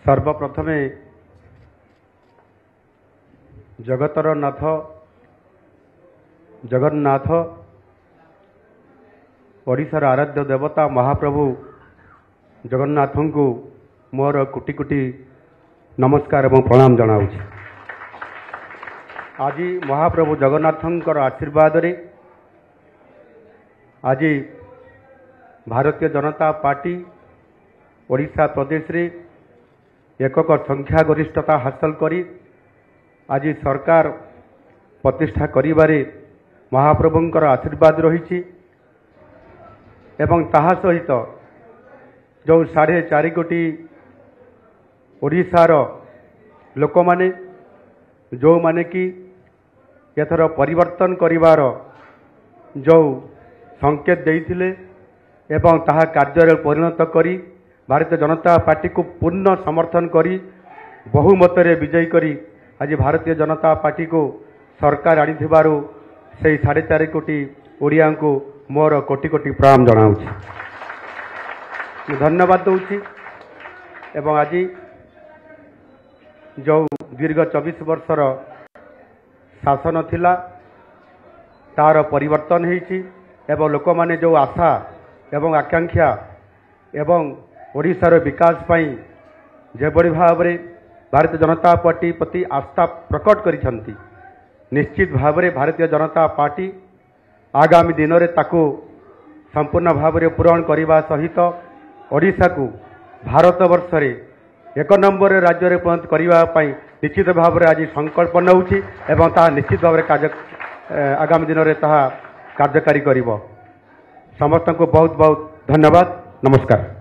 सर्वप्रथमे जगतर नाथ जगन्नाथ ओडिशार आराध्य देवता महाप्रभु जगन्नाथ को मोर कोटि कोटि नमस्कार एवं प्रणाम जनाऊँ। आज महाप्रभु जगन्नाथंकर आशीर्वाद रे आज भारतीय जनता पार्टी ओडिशा प्रदेश रे एकक संख्या गरिष्ठता हासिल करी आज सरकार प्रतिष्ठा करिबारे महाप्रभुंकर आशीर्वाद रही एवं ताहा सहित जो 4.5 कोटी ओडिशार लोक माने जो माने कि एथर परिवर्तन करिवार जो संकेत देइथिले एवं ताहा कार्य परिणत करी भारतीय जनता पार्टी को पूर्ण समर्थन करी बहुमत रे विजयी करी आज भारतीय जनता पार्टी को सरकार आनिथिबारु से 4.5 कोटी ओडिया को मोर कोटि कोटि प्रणाम जनाऊँ। धन्यवाद दूची एवं आज जो दीर्घ 24 वर्षर शासन थिला तार परिवर्तन होईची एवं लोक माने जो आशा एवं आकांक्षा एवं ओडिशार विकास पाई जेबड़ी भाव में भारतीय जनता पार्टी प्रति आस्था प्रकट करिसंती निश्चित भाव में भारतीय जनता पार्टी आगामी दिन में ताकू संपूर्ण भाव में पूरण करने सहित ओडिशा को भारत वर्ष रे 1 नंबर राज्य में परिणत करने निश्चित भाव में आज संकल्प नौछि एवं ता निश्चित भाव में आगामी दिन में ता कार्यकारी करिवो। समस्त को बहुत बहुत धन्यवाद। नमस्कार।